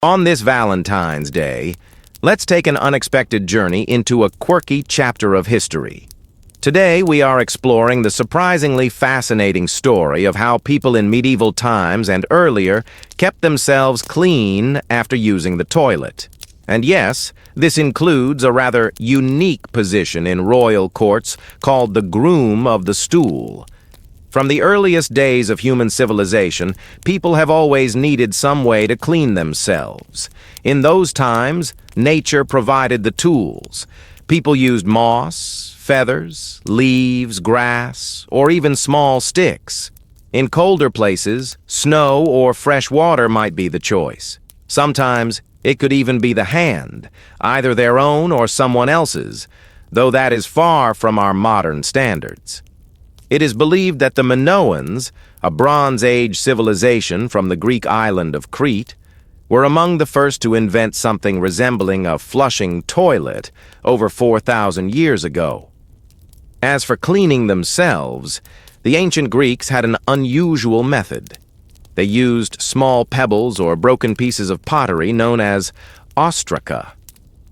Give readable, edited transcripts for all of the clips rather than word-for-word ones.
On this Valentine's Day, let's take an unexpected journey into a quirky chapter of history. Today, we are exploring the surprisingly fascinating story of how people in medieval times and earlier kept themselves clean after using the toilet. And yes, this includes a rather unique position in royal courts called the groom of the stool. From the earliest days of human civilization, people have always needed some way to clean themselves. In those times, nature provided the tools. People used moss, feathers, leaves, grass, or even small sticks. In colder places, snow or fresh water might be the choice. Sometimes, it could even be the hand, either their own or someone else's, though that is far from our modern standards. It is believed that the Minoans, a Bronze Age civilization from the Greek island of Crete, were among the first to invent something resembling a flushing toilet over 4,000 years ago. As for cleaning themselves, the ancient Greeks had an unusual method. They used small pebbles or broken pieces of pottery known as ostraca.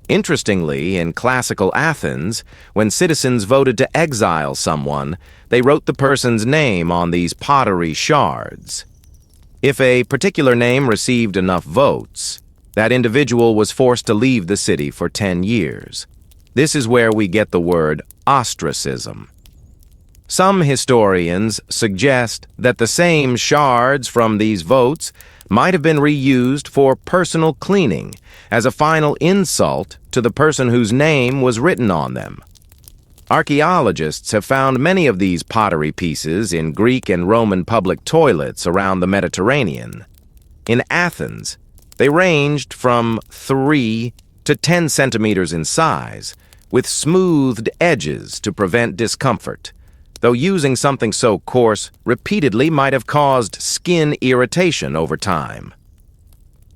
Interestingly, in classical Athens, when citizens voted to exile someone, they wrote the person's name on these pottery shards. If a particular name received enough votes, that individual was forced to leave the city for 10 years. This is where we get the word ostracism. Some historians suggest that the same shards from these votes might have been reused for personal cleaning as a final insult to the person whose name was written on them. Archaeologists have found many of these pottery pieces in Greek and Roman public toilets around the Mediterranean. In Athens, they ranged from 3 to 10 centimeters in size, with smoothed edges to prevent discomfort, though using something so coarse repeatedly might have caused skin irritation over time.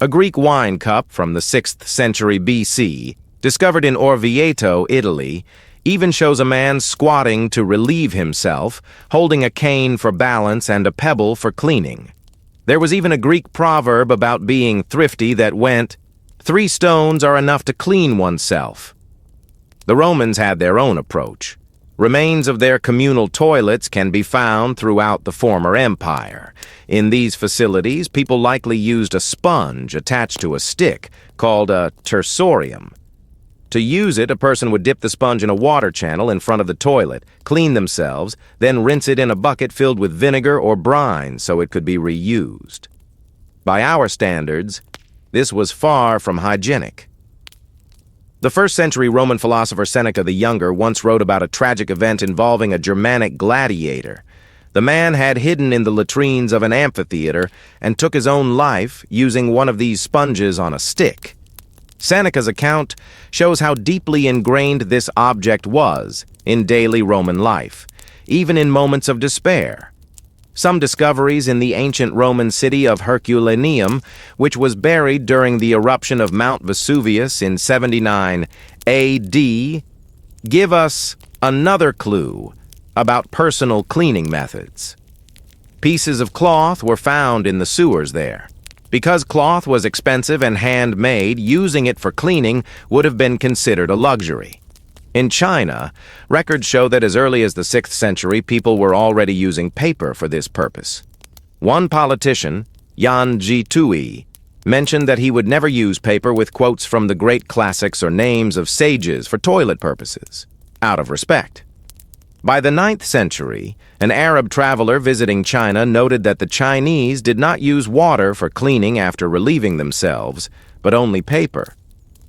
A Greek wine cup from the 6th century BC, discovered in Orvieto, Italy, even shows a man squatting to relieve himself, holding a cane for balance and a pebble for cleaning. There was even a Greek proverb about being thrifty that went, "3 stones are enough to clean oneself." The Romans had their own approach. Remains of their communal toilets can be found throughout the former empire. In these facilities, people likely used a sponge attached to a stick, called a tersorium. To use it, a person would dip the sponge in a water channel in front of the toilet, clean themselves, then rinse it in a bucket filled with vinegar or brine so it could be reused. By our standards, this was far from hygienic. The 1st century Roman philosopher Seneca the Younger once wrote about a tragic event involving a Germanic gladiator. The man had hidden in the latrines of an amphitheater and took his own life using one of these sponges on a stick. Seneca's account shows how deeply ingrained this object was in daily Roman life, even in moments of despair. Some discoveries in the ancient Roman city of Herculaneum, which was buried during the eruption of Mount Vesuvius in 79 AD, give us another clue about personal cleaning methods. Pieces of cloth were found in the sewers there. Because cloth was expensive and handmade, using it for cleaning would have been considered a luxury. In China, records show that as early as the 6th century, people were already using paper for this purpose. One politician, Yan Zhitui, mentioned that he would never use paper with quotes from the great classics or names of sages for toilet purposes, out of respect. By the 9th century, an Arab traveler visiting China noted that the Chinese did not use water for cleaning after relieving themselves, but only paper.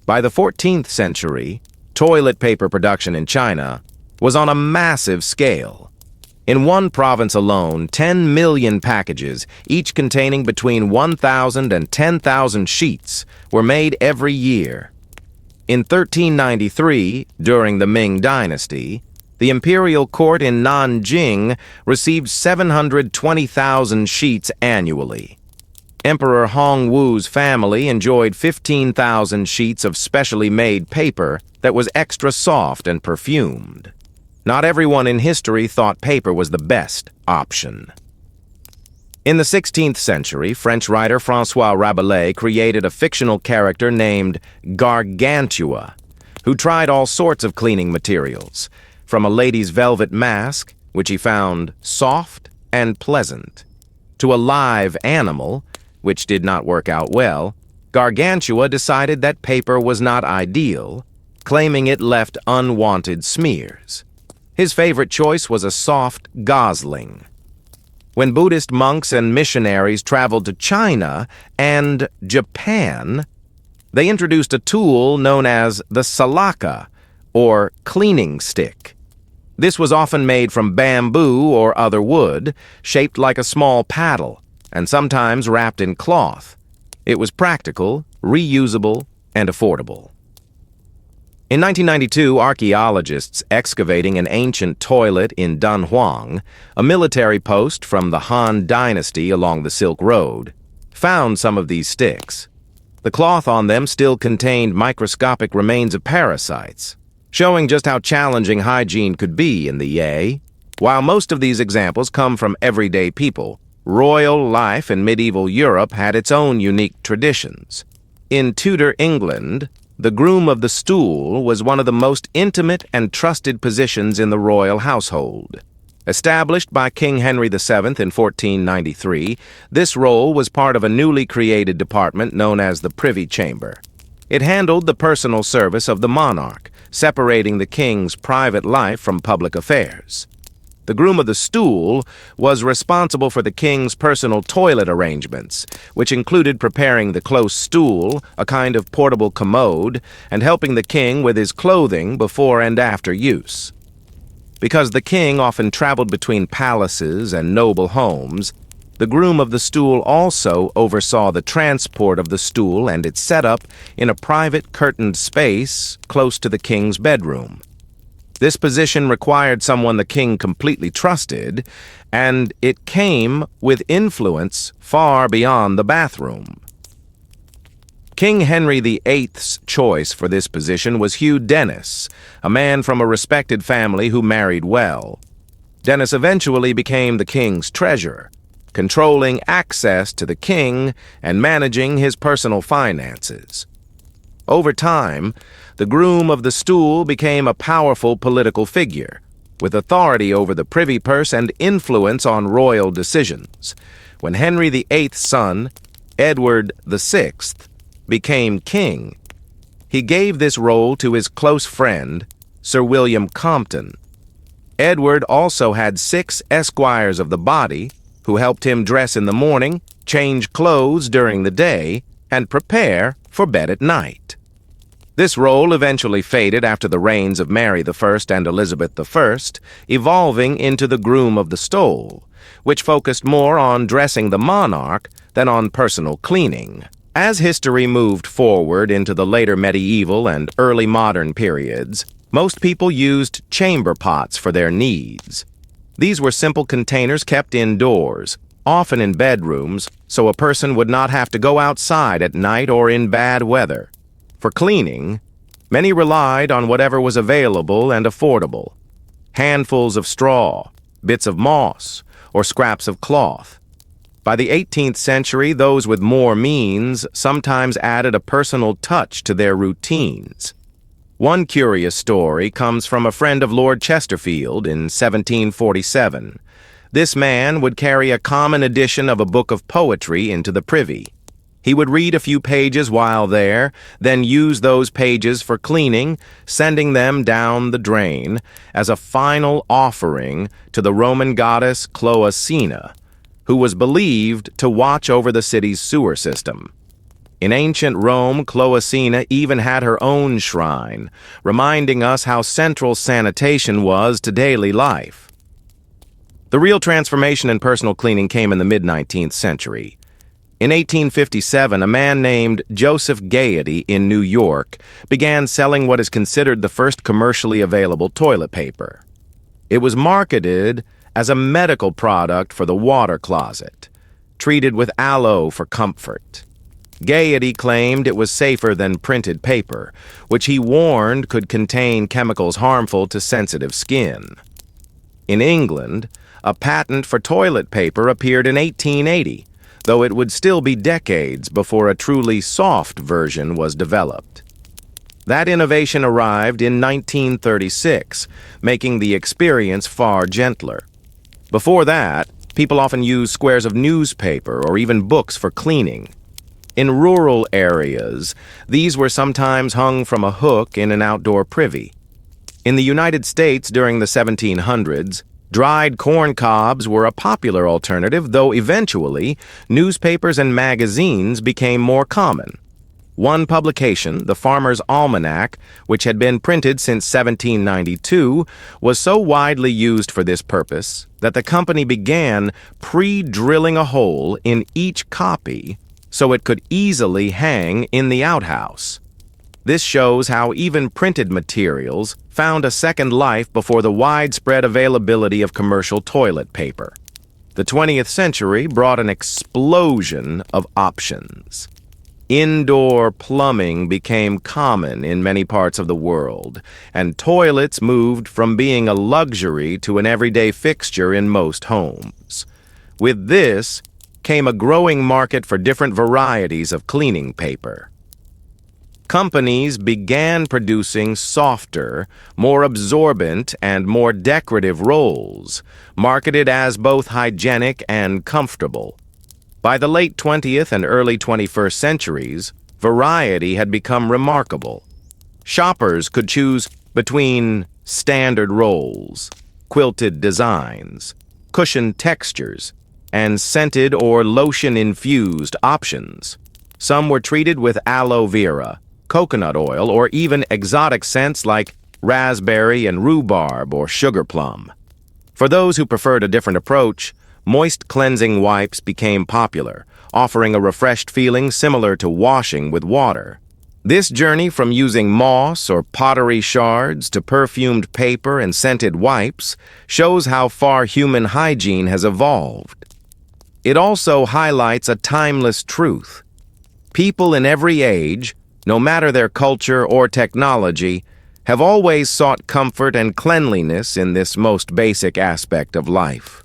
By the 14th century, toilet paper production in China was on a massive scale. In one province alone, 10 million packages, each containing between 1,000 and 10,000 sheets, were made every year. In 1393, during the Ming Dynasty, the imperial court in Nanjing received 720,000 sheets annually. Emperor Hongwu's family enjoyed 15,000 sheets of specially made paper that was extra soft and perfumed. Not everyone in history thought paper was the best option. In the 16th century, French writer François Rabelais created a fictional character named Gargantua, who tried all sorts of cleaning materials, from a lady's velvet mask, which he found soft and pleasant, to a live animal, which did not work out well. Gargantua decided that paper was not ideal, claiming it left unwanted smears. His favorite choice was a soft gosling. When Buddhist monks and missionaries traveled to China and Japan, they introduced a tool known as the salaka, or cleaning stick. This was often made from bamboo or other wood, shaped like a small paddle, and sometimes wrapped in cloth. It was practical, reusable, and affordable. In 1992, archaeologists excavating an ancient toilet in Dunhuang, a military post from the Han Dynasty along the Silk Road, found some of these sticks. The cloth on them still contained microscopic remains of parasites, showing just how challenging hygiene could be in the Yei. While most of these examples come from everyday people, royal life in medieval Europe had its own unique traditions. In Tudor England, the groom of the stool was one of the most intimate and trusted positions in the royal household. Established by King Henry VII in 1493, this role was part of a newly created department known as the Privy Chamber. It handled the personal service of the monarch, separating the king's private life from public affairs. The groom of the stool was responsible for the king's personal toilet arrangements, which included preparing the close stool, a kind of portable commode, and helping the king with his clothing before and after use. Because the king often traveled between palaces and noble homes, the groom of the stool also oversaw the transport of the stool and its setup in a private curtained space close to the king's bedroom. This position required someone the king completely trusted, and it came with influence far beyond the bathroom. King Henry VIII's choice for this position was Hugh Dennis, a man from a respected family who married well. Dennis eventually became the king's treasurer, controlling access to the king and managing his personal finances. Over time, the groom of the stool became a powerful political figure, with authority over the privy purse and influence on royal decisions. When Henry VIII's son, Edward VI, became king, he gave this role to his close friend, Sir William Compton. Edward also had 6 esquires of the body who helped him dress in the morning, change clothes during the day, and prepare for bed at night. This role eventually faded after the reigns of Mary I and Elizabeth I, evolving into the groom of the stole, which focused more on dressing the monarch than on personal cleaning. As history moved forward into the later medieval and early modern periods, most people used chamber pots for their needs. These were simple containers kept indoors, often in bedrooms, so a person would not have to go outside at night or in bad weather. For cleaning, many relied on whatever was available and affordable: handfuls of straw, bits of moss, or scraps of cloth. By the 18th century, those with more means sometimes added a personal touch to their routines. One curious story comes from a friend of Lord Chesterfield in 1747. This man would carry a common edition of a book of poetry into the privy. He would read a few pages while there, then use those pages for cleaning, sending them down the drain as a final offering to the Roman goddess Cloacina, who was believed to watch over the city's sewer system. In ancient Rome, Cloacina even had her own shrine, reminding us how central sanitation was to daily life. The real transformation in personal cleaning came in the mid-19th century. In 1857, a man named Joseph Gaiety in New York began selling what is considered the first commercially available toilet paper. It was marketed as a medical product for the water closet, treated with aloe for comfort. Gaiety claimed it was safer than printed paper, which he warned could contain chemicals harmful to sensitive skin. In England, A patent for toilet paper appeared in 1880, though it would still be decades before a truly soft version was developed. That innovation arrived in 1936, making the experience far gentler. Before that, people often used squares of newspaper or even books for cleaning. In rural areas, these were sometimes hung from a hook in an outdoor privy. In the United States during the 1700s, dried corn cobs were a popular alternative, though eventually, newspapers and magazines became more common. One publication, the Farmer's Almanac, which had been printed since 1792, was so widely used for this purpose that the company began pre-drilling a hole in each copy so it could easily hang in the outhouse. This shows how even printed materials found a second life before the widespread availability of commercial toilet paper. The 20th century brought an explosion of options. Indoor plumbing became common in many parts of the world, and toilets moved from being a luxury to an everyday fixture in most homes. With this came a growing market for different varieties of cleaning paper. Companies began producing softer, more absorbent, and more decorative rolls, marketed as both hygienic and comfortable. By the late 20th and early 21st centuries, variety had become remarkable. Shoppers could choose between standard rolls, quilted designs, cushioned textures, and scented or lotion-infused options. Some were treated with aloe vera, coconut oil, or even exotic scents like raspberry and rhubarb or sugar plum. For those who preferred a different approach, moist cleansing wipes became popular, offering a refreshed feeling similar to washing with water. This journey from using moss or pottery shards to perfumed paper and scented wipes shows how far human hygiene has evolved. It also highlights a timeless truth. People in every age, no matter their culture or technology, have always sought comfort and cleanliness in this most basic aspect of life.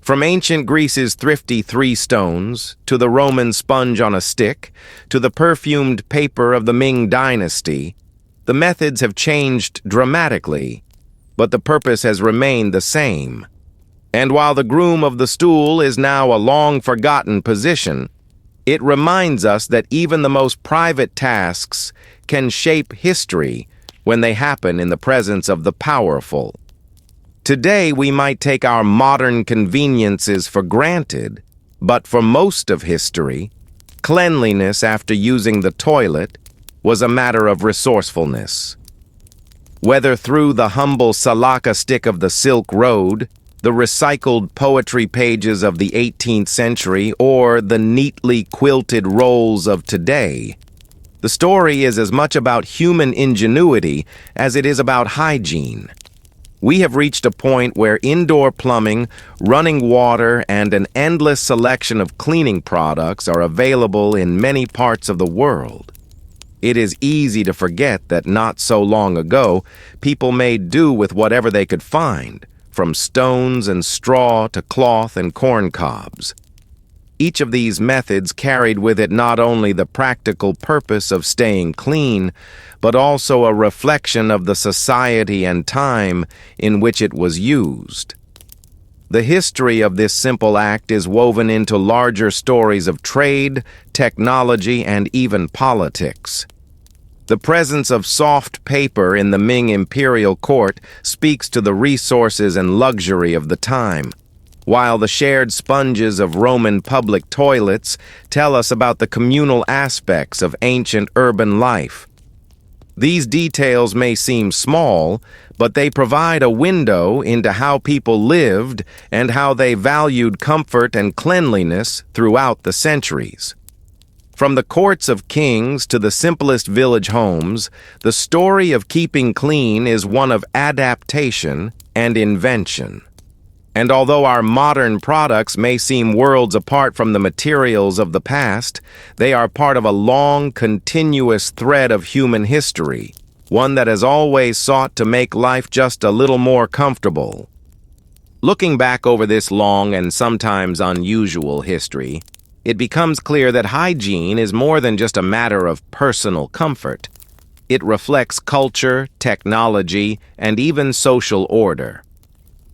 From ancient Greece's thrifty three stones, to the Roman sponge on a stick, to the perfumed paper of the Ming Dynasty, the methods have changed dramatically, but the purpose has remained the same. And while the groom of the stool is now a long-forgotten position, it reminds us that even the most private tasks can shape history when they happen in the presence of the powerful. Today, we might take our modern conveniences for granted, but for most of history, cleanliness after using the toilet was a matter of resourcefulness. Whether through the humble salaka stick of the Silk Road, the recycled poetry pages of the 18th century, or the neatly quilted rolls of today, the story is as much about human ingenuity as it is about hygiene. We have reached a point where indoor plumbing, running water, and an endless selection of cleaning products are available in many parts of the world. It is easy to forget that not so long ago, people made do with whatever they could find, from stones and straw to cloth and corn cobs. Each of these methods carried with it not only the practical purpose of staying clean, but also a reflection of the society and time in which it was used. The history of this simple act is woven into larger stories of trade, technology, and even politics. The presence of soft paper in the Ming imperial court speaks to the resources and luxury of the time, while the shared sponges of Roman public toilets tell us about the communal aspects of ancient urban life. These details may seem small, but they provide a window into how people lived and how they valued comfort and cleanliness throughout the centuries. From the courts of kings to the simplest village homes, the story of keeping clean is one of adaptation and invention. And although our modern products may seem worlds apart from the materials of the past, they are part of a long, continuous thread of human history, one that has always sought to make life just a little more comfortable. Looking back over this long and sometimes unusual history, it becomes clear that hygiene is more than just a matter of personal comfort. It reflects culture, technology, and even social order.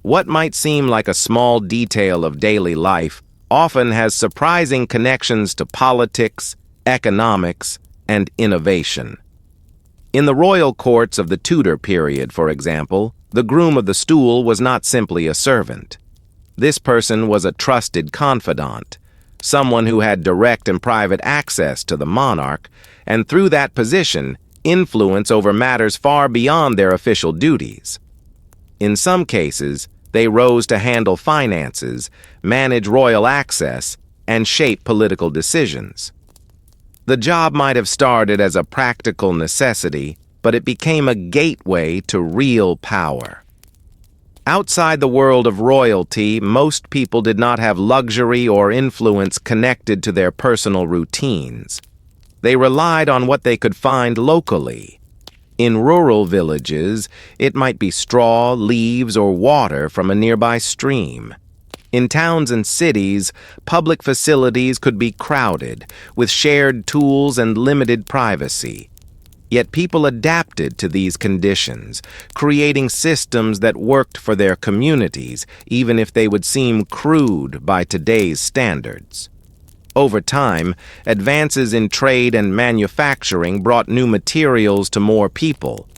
What might seem like a small detail of daily life often has surprising connections to politics, economics, and innovation. In the royal courts of the Tudor period, for example, the groom of the stool was not simply a servant. This person was a trusted confidant, someone who had direct and private access to the monarch, and through that position, influence over matters far beyond their official duties. In some cases, they rose to handle finances, manage royal access, and shape political decisions. The job might have started as a practical necessity, but it became a gateway to real power. Outside the world of royalty, most people did not have luxury or influence connected to their personal routines. They relied on what they could find locally. In rural villages, it might be straw, leaves, or water from a nearby stream. In towns and cities, public facilities could be crowded, with shared tools and limited privacy. Yet people adapted to these conditions, creating systems that worked for their communities, even if they would seem crude by today's standards. Over time, advances in trade and manufacturing brought new materials to more people.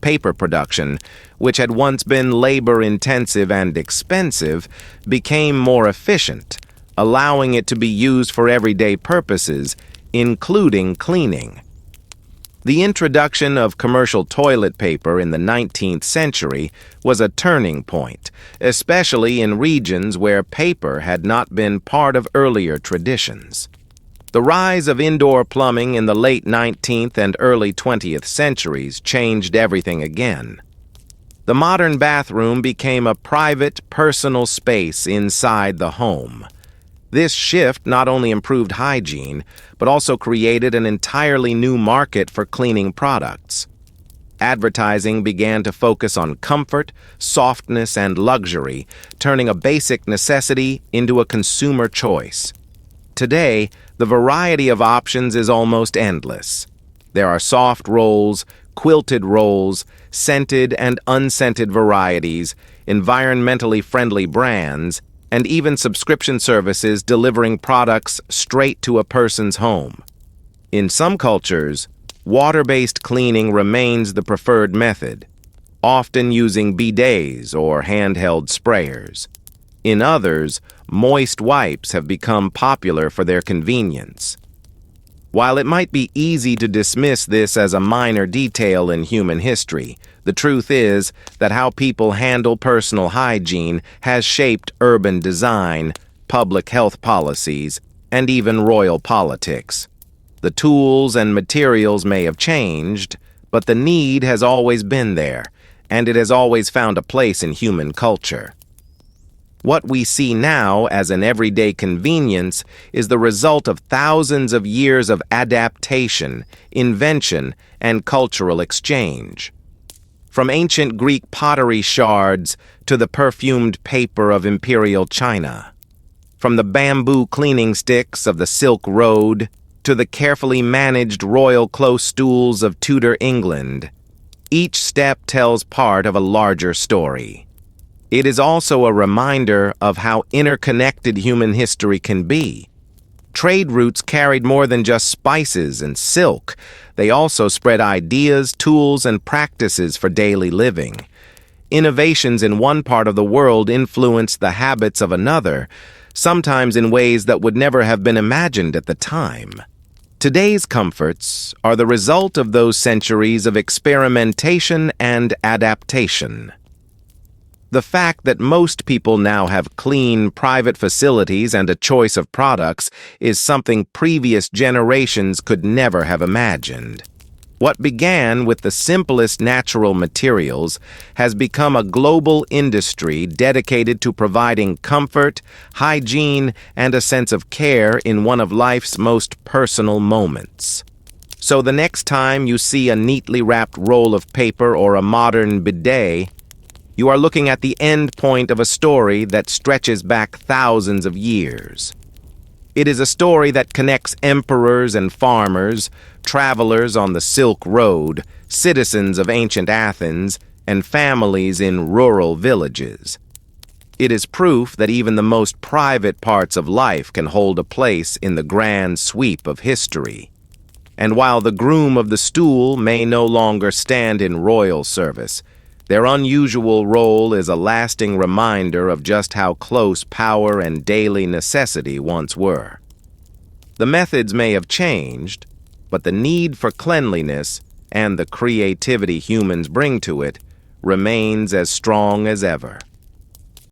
Paper production, which had once been labor-intensive and expensive, became more efficient, allowing it to be used for everyday purposes, including cleaning. The introduction of commercial toilet paper in the 19th century was a turning point, especially in regions where paper had not been part of earlier traditions. The rise of indoor plumbing in the late 19th and early 20th centuries changed everything again. The modern bathroom became a private, personal space inside the home. This shift not only improved hygiene, but also created an entirely new market for cleaning products. Advertising began to focus on comfort, softness, and luxury, turning a basic necessity into a consumer choice. Today, the variety of options is almost endless. There are soft rolls, quilted rolls, scented and unscented varieties, environmentally friendly brands, and even subscription services delivering products straight to a person's home. In some cultures, water-based cleaning remains the preferred method, often using bidets or handheld sprayers. In others, moist wipes have become popular for their convenience. While it might be easy to dismiss this as a minor detail in human history, the truth is that how people handle personal hygiene has shaped urban design, public health policies, and even royal politics. The tools and materials may have changed, but the need has always been there, and it has always found a place in human culture. What we see now as an everyday convenience is the result of thousands of years of adaptation, invention, and cultural exchange. From ancient Greek pottery shards to the perfumed paper of imperial China, from the bamboo cleaning sticks of the Silk Road to the carefully managed royal close stools of Tudor England, each step tells part of a larger story. It is also a reminder of how interconnected human history can be. Trade routes carried more than just spices and silk. They also spread ideas, tools, and practices for daily living. Innovations in one part of the world influenced the habits of another, sometimes in ways that would never have been imagined at the time. Today's comforts are the result of those centuries of experimentation and adaptation. The fact that most people now have clean, private facilities and a choice of products is something previous generations could never have imagined. What began with the simplest natural materials has become a global industry dedicated to providing comfort, hygiene, and a sense of care in one of life's most personal moments. So the next time you see a neatly wrapped roll of paper or a modern bidet, You are looking at the end point of a story that stretches back thousands of years. It is a story that connects emperors and farmers, travelers on the Silk Road, citizens of ancient Athens, and families in rural villages. It is proof that even the most private parts of life can hold a place in the grand sweep of history. And while the groom of the stool may no longer stand in royal service, their unusual role is a lasting reminder of just how close power and daily necessity once were. The methods may have changed, but the need for cleanliness and the creativity humans bring to it remains as strong as ever.